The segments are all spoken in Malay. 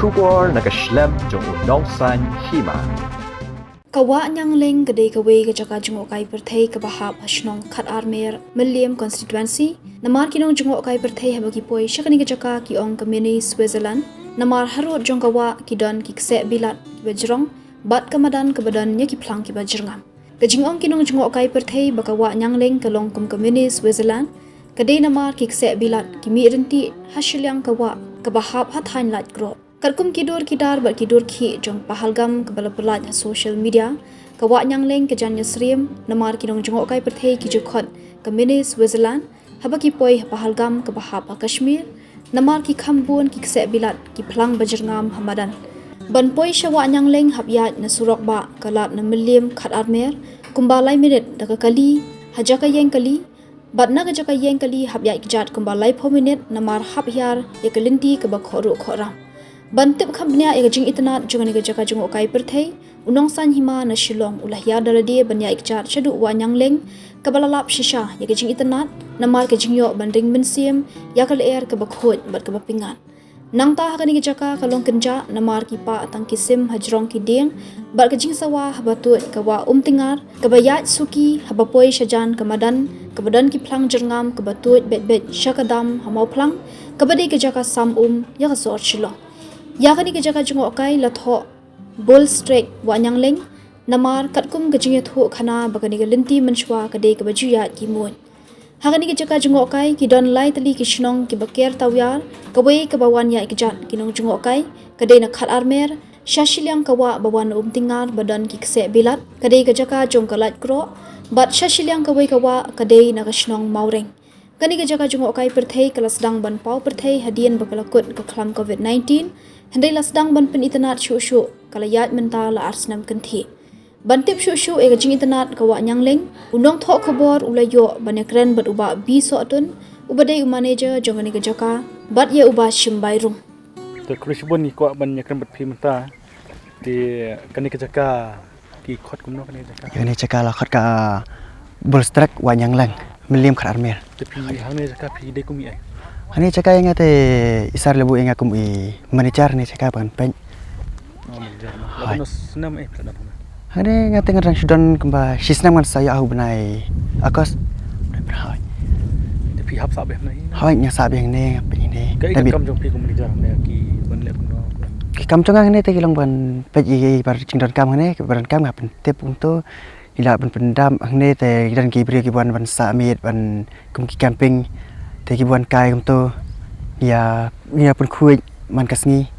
Shubor nakaslem jong unong san hima. Kawa nyang leng gede kawe ke jaka jungok kai perthai ke bahap hasnong khat armer Milliam constituency namar kinong jungok kai perthai habaki poi shakani ke jaka ki ong kamini Switzerland namar harut jong kawa ki don ki kse bilat ki bajrong bat kamadan ke badan nya ki plang ki bajrngam ke jingong kinong jungok kai perthai bakawa nyang leng ke long kum kamini Switzerland kede namar ki kse bilat ki mi renti hasilyang kawa ke bahap hathain lat gro Karkum kidur kidar bat kidur ki jong pahalgam ke bala-bala social media kawa nyang leng ke jan yasrim namar kinong jongok kai perthai ki jukhot ke mini Switzerland haba ki poi pahalgam ke bahap Kashmir namar ki khambun ki kse bilat ki phlang bajrngam hamadan ban poi shawa nyang leng habyat na surok ba kalat na Milliam khat armer kumbalai minute daga kali hajaka yeng kali bat na ga jaka yeng kali habyat ki jat kumbalai pho minute namar habyar yakalinti ke bakhoru khoram Bantip kambnya ega jing itnat jungan ega jaka jungo kai perthai unong san hima na Shillong ulah ya daradi banya ikjar chadu wanyang leng kabalalap shisha ega jing itnat namar ke jingyo banding mensim yakal air ke bakhot bat ke bapingan nang ta hakani ega jaka kalong kenja namar ki pa atang kisim hajrong ki ding bat ke jing sawa habatut kawa tingar kabayat suki habapoi shajan kamadan kebadan ki plang jerngam kebatut bet syakadam hamau plang kabadi ke jaka sam ya kasor Shillong Yakani ke jaka jungok kai latho bull strike wanyang leng namar katkum ke jingya thu khana bakani ke linti menshwa kade ke bajuya ki mon hagani ke jaka jungok kai ki don lai tali ki shnong ki baker tawyar kawe ke bawan ya ikjan kinong jungok kai kade na khat armer shashilyang kawa bawan tingar badan ki kse bilat kade ke jaka jong kalat kro bat shashilyang kawa kade na ka shnong maureng kani ke jaka jungok kai perthai kelas dang ban pau perthai hadian bakalakut ke khlam covid-19 Hendai lasdang ban pen internet syu kalayat mental arsnam kanthi. Bantip syu ega jing internet kawa nyang leng unong thok khabor ulayo banekren bat uba bi so atun ubadai manager jongani ke jaka bat ye uba shimbai rum. To krisbon ni ko ban nyakren bat phi menta di kani ke jaka ki khot kumno kani jaka. Kani jaka la khot ka bulstrak wa nyang leng Milliam khat armer. Te phi hang ne jaka phi de kumi ai. Hani cakap yang ada isar lebu yang aku manager ni cakap kan pen. Oh manager. Lalu senam pelan. Hani ngata ngarang sudan kemba sisnam kan saya aku benai akos berhai. Tapi hab sab yang ni. Hai nya sab yang ni apa ini. Tapi kam jong pi ku manager ne ki ban le kuno. Ki kam jong ni te kilang ban pe bar cingdan kam ni baran kam ngapen tip untuk ila ban pendam ni te dan ki beri ki ban samit ban kum ki camping Teki buan kai kumto ya pun kuih man kasngi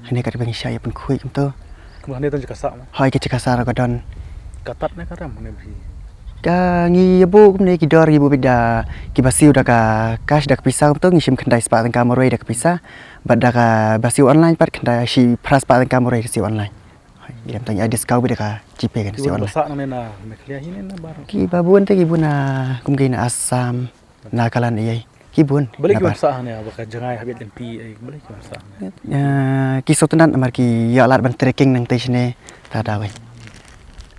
hani kat bang syai pun kuih kumto kemudian itu juga sama hai ke cakasar gadon katat ne karam ne bi ka ngi bu kumne ki dor ibu beda ki basiu da ka cash da pisah kumto ngi sim khandai spa tang kamoroi da pisah bada ka basiu online pat khandai si pras pa tang kamoroi si online hai idam tanya discount beda ka gp kan si online sa ne na meklia hine na baru ki babun te ki buna kumgina asam nakalan iyai Kibun. Balik ke sah ni, abang jangan habis lempi. Balik ke sah. Kisah tu nanti marki ya alat ban trekking nang tes ni tak ada weh.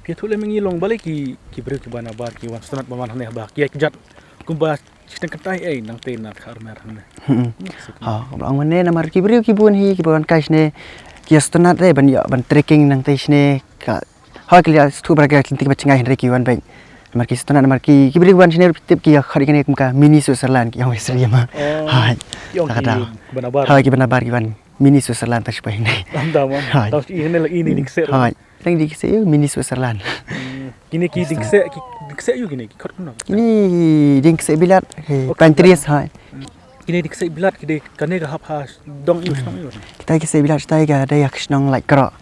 Kita tu lagi mengilong balik ki beri ke mana bar ki wan sunat baman ni abah ki kejat kumba sistem ketai nang ten nak armer ni. Orang mana na marki beri kibun kais ni kisah tu nanti ban trekking nang tes ni. Hak lihat tu beragam tintik macam ngai Henry kiwan baik. Marki setengah marki kibri wan sini tip ki khari kene kumka mini Switzerland ki yang Sri ma hai kata benar hai ki benar ki wan mini Switzerland tak sepai ni andaman tahu ini dikse hai tang dikse mini Switzerland kini ki dikse you kini khot kuno ini dikse bilat pantries hai kini dikse bilat kini kane ga hap dong you kita dikse bilat stai ga ada yak snong like kro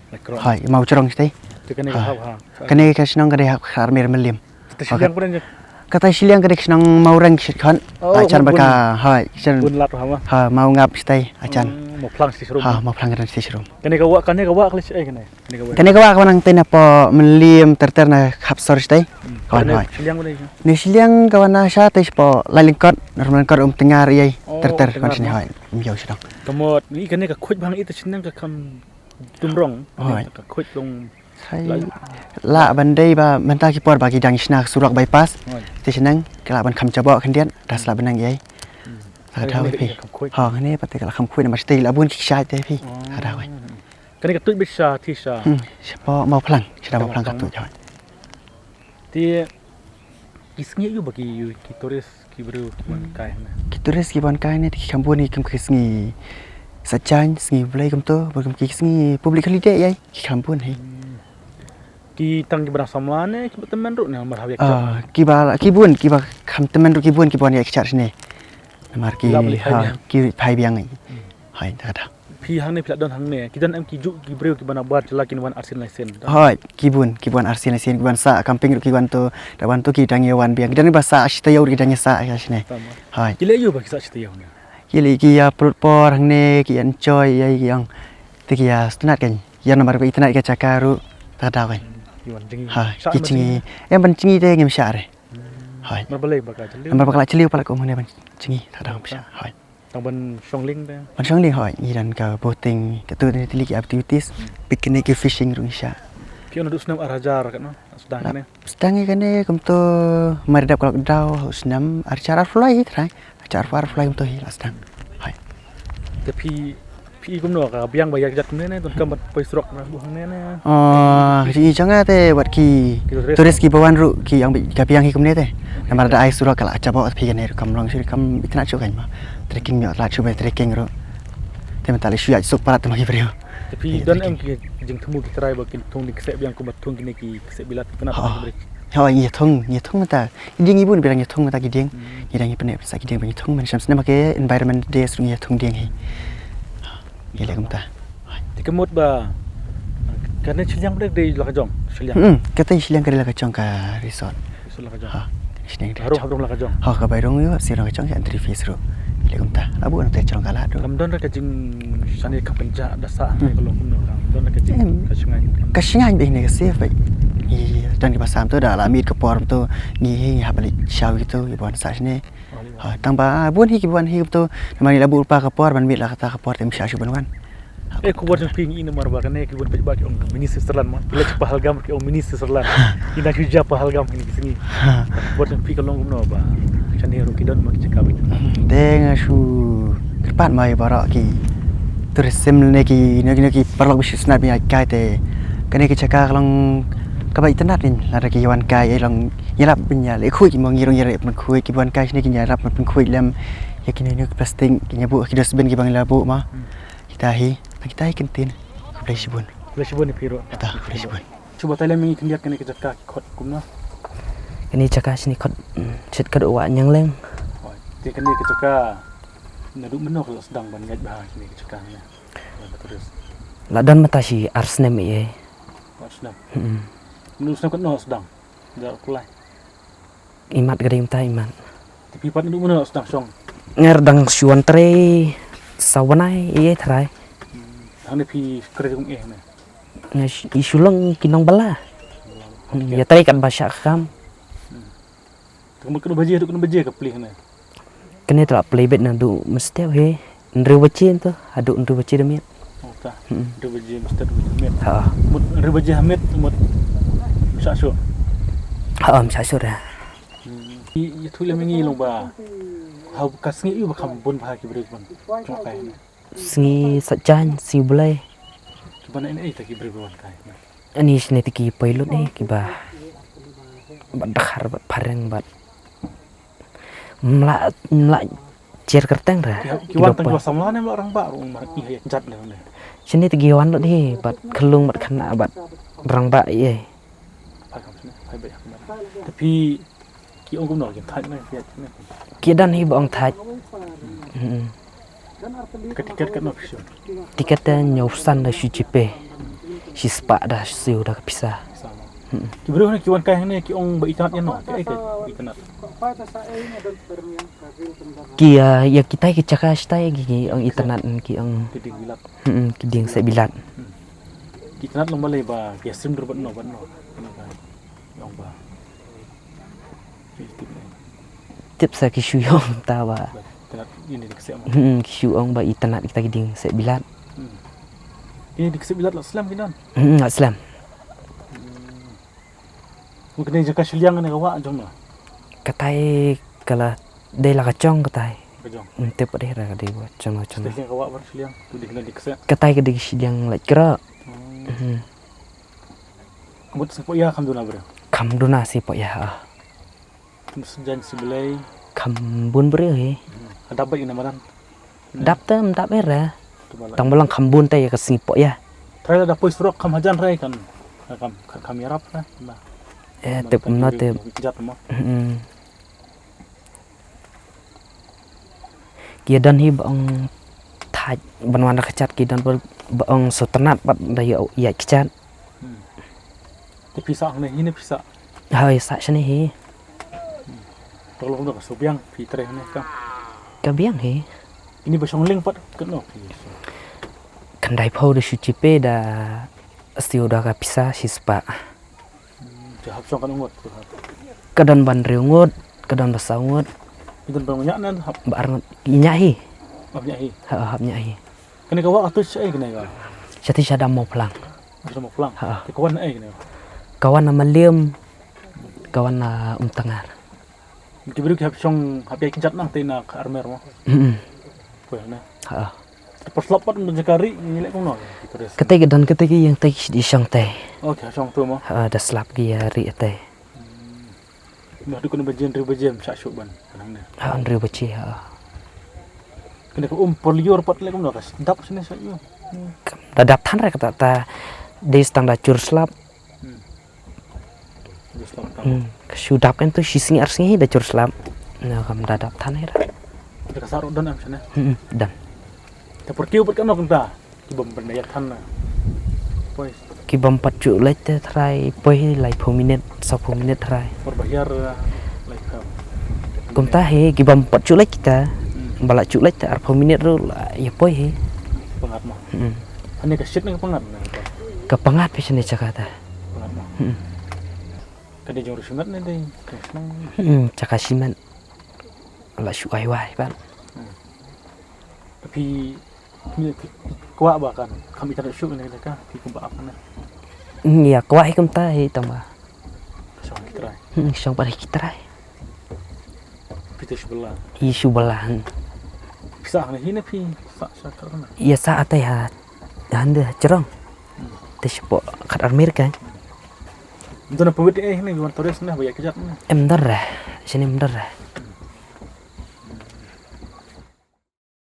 hai mau cerong stai kane ga hap kane ga snong ga ada armer Milliam Silang pun aja. Kata silang kadek senang mau reng kan. Acan berka, hai. Bun lat hama. Ha mau ngap stay acan. Mau plang si serum. Ha mau plang kan si serum. Kene kawa kelis kene. Kene kawa kawan tena po Milliam terterna khap sor stay. Kawan hai. Silang pun aja. Ni silang kawan sya tes po lalingkot normal kot tengar yai terter kan sini hai. Miau sedang. Kemot ni kene ka khoj bang itu senang ka kam tumrong. Ka khoj long La bandai ba mentah ki por bagi dang isnak surak bypass ti senang kala ban kham jabo khandian das la benang yai ada pi ha ne pate kala kham khui na masti la bun ki shai te pi ada wai Kan ka tu bisa tisha. Siapa mau pelang, sudah mau pelang katut jawab. Ti kisngi yu bagi yu ki turis ki bru man kai na. Kita res ki ban kai ni di kampung ni kem kisngi sajan sengi belai kem tu, kem kisngi public holiday yai ki kampung ni. Ki tang ki barang samlane ki teman ru na mar habiak. Kibun kiba kam teman ru kibun kibun ya kicar sini. Namar ki ki pai biang ni. Hai dah. Pi hang ne plat don hang ne ki dan am ki ju ki breu ki bana bar jela ki wan arsin laisen. Hai kibun arsin asin kiban sa camping ru kiban tu dawan tu ki dangi wan biang dan bahasa asita yau ki dangi sa ya sini. Hai. Ki le yu ba ki sa chite yau ne. Ki li ki ya perut por hang ne ki enjoy ya yang tu ki ya stunat kan. Ya namar ko internet ka cakaru tak tahu kan. Ki wan jingi. Ha ki cingi em ban cingi te ngim sya re. Hai. Mar balai ba ka jelu. Amar bakal celiu pala ko mana ban cingi tak tahu sya. Hai. Tang ban shongling te. Ban shong ni hai iran ka boating ka tu ni tili ki activities picnic fishing rung sya. Ki ono dus nam arajar kan no. Sedang ne. Sedang kan ne kum tu maridap kalau dau senam acara fly trai. Acara fly kum tu hi sedang. Hai. Te pi kum no ka biang ba yak jat ne ton kam poi srok na bu hang ne ne. Ki changa te wat ki turis ki bawan ru ki yang ka piang hi kum ne te. Namar da ai surak kala acha bawa pi kan ne kam long sir kam itna chu kan ma. Trekking mi la chu be trekking ru. Te mentali shu ya sok parat ma hi brio. Te pi don em ki jing temu ki trai ba kin thong ni kse biang kum thong ki ne ki kse bilat kana ta break. Hoi ni thong ta. Ding ibun bilang ni thong ta ki ding. Ni dang ipne sa ki ding ni thong man shams na ma ke environment days ru ni thong ding hi. Gila kum ta. Te kemut ba karena silang break di Lakajong silang. Kata silang ka Lakajong ka resort. Resort Lakajong. Ha. Silang Haru habrong Lakajong. Ha ka bairong yo si Lakajong ya entry fees ru. Gila kum ta. Abu na te chong kala do. Lam don ka jing sani ka penja dasa ne kalau kuno ram don ka jing ka sungai. Kasingan be ne ka safe bai. Dan di pasam tu dah lamit ke por tu ni ha balik shaw gitu ibuan sa sini. Ha tamba buan hi ibuan hi tu namani labu pa ka por ban mit la kata ka por tem sha shu ban. Ko buat ping ini mar ba kan ki buat ba ki ong mini Switzerland ma. Bila Pahalgam ki ong mini Switzerland. Ina huja Pahalgam ni sini. Buat pi ka long no ba. Chan hero ki don ma ki cakap. Deng shu kerpat mai barak ki tourism ne ki ki perlu bisnis na bi kai te kan ki cakap long ka internet ni la ki wan kai long yarap binya le khui ki mong ngirong yarap man khui ki wan kai ni ki yarap man khui lam ya ki ni plastik ki nyabu ki dosben ki bang labu ma kita hi kentin flashbun ni piro ta flashbun coba tanya mengi kendiak kene kejaka khot kumna Kini cakap sini kot set kedua wak nyang leng. Ti kene kejaka nadu menok sedang ban ngaj bah kene kejaka ne terus Ladan mata si arsnem ye. sedang menus nak no sedang dak kulai Imat gede mta imat. tapi pat nadu menok sedang song Ngerdang syuan tre sawanai ye trai. hang ne pi kredung ne Isulong kinong bala. Ya tadi kan bahasa kam. kamu kena baje ke pelih ne Kene telah playbet na du mesti he. Ndre bace tu, adu ndre bace demiat. oh ta de baje mesti de met Ha. mut de baje hamet mut sasyo Ha am sasura. i thule mengi long ba hau kasngi yu ba kham bon ba ki break ban chong kai ne Singi sajan si bulai. ki ban ne ta ki break ban kai Ani sini tiki pilot ni kiba. Bat dakhar bat pareng bat. Mla cer kerteng ra. ki wan tang samla ne orang ba rung mar ki hay jat ne Sini tigi wan lo ni bat kelung bat kena bat rang ba ye. pa kam ne hai ba tapi ki ong kum no ki thai ne ki ne Kidan hi bong thaj. ka tiket ka no fisyo Tiket dan nyausan da CCP. Si spa dah siu dah pisah. sama ki break ne ki wan kai ne ki ong ba itat ne no ki ke itanat Kia ya kita ki cakap stai gigi ang internet ki ang ki ding bilat ki ding sa bilat. ki itanat long balai ba ki sim dur ban no ne ba ong ba Tip sa ki shuyong tawa. itanat ini dik se Ki shuyong ba internet kita ki ding sa bilat. ini dik se bilat la slam kinan Aslam. mungkin jaka shiliang ne wa jom na Katai kala de la kacong katai. kejong. Tep deh ra deh buat cuma. Stasiun kawak bar siliang tu di kena dikse. Ketai ke digi yang lek kira. Mut sepo ya kam duna bre. Kam donasi po ya. Terus jan sebelai Kam bun bre he. ada baik nama dan. Dap tem dap era. Tang belang kam bun teh ya ke sini po ya. Trai ada pois rok kam hajan rai kan. Kam yarap lah. Tep na tep. Jat mah. Kia dan hi bang thaj banwana kecat kia dan bang soternat bat daya ya kecat. Te pisah ini pisah. Hai sa sini hi. Kalau udah kesubiang fitre ini kam. Kabiang he. Ini basong link pat keno. Kendai pau de sucipe da asti udah ka pisah sispa. Jahap song kan ungut. Kedan ban reungut, kedan basangut, Itu banyak nan hap barang nyahi. hapnya hi. Ha nyahi. Kena kawak atuh cai kena ka. Jati sadam mau pulang. Bisa mau pulang. Ha. Te kawan ai kena. Kawan nama Liam, kawan na Tengar. Diberi hap song hap ya kincat nang tina ka armer mah. Koy na. Ha. Pas lapat menjakari nyilek kono. Terus. Ketika dan ketika yang teh di sang teh. Oke, song tu mah. Ha da slap dia ri teh. Nah dukun bajian sak syuk ban. Nang ne. Ha andre baci ha. Kena ko polior pat lek kono kas. Dap sini sak yo. Dadap tan rek ta di stang da cur slap. Terus tam. Kesudap kan tu sising arsingi da cur slap. Nah kam dadap tan era. Ada kasarut dan am sana. Dan Te perkiu pat kan kenta. Ibam bernayat tan na. Pois kibam pacu lek teh trai poi lai 10 minit 10 minit trai. berbayar like kam. Kumta he kibam pacu lek kita. Balak cuk lek teh 10 minit ru ya poi he. Pengat mah. Ane ka shit nang pengat na. Kepengat pisane cakata. Pengat mah. Kade jong rusumat ne dei. Kesnang. Cakasiman. Ala syuai wai ban. Tapi ni kuat bahkan kami tak syuk ni ka. Pi ku ba apa na. Ya kuai kumta he tamba. Song kita. Song pada kita rai. Pita sebelah. Isu belahan. Pisah ni hina pi sak karena. Ya saat ya. Anda cerong. Teh sepo kat Amerika. Itu na pawit ni luar Torres na banyak kejat na. Emdar sini emdar.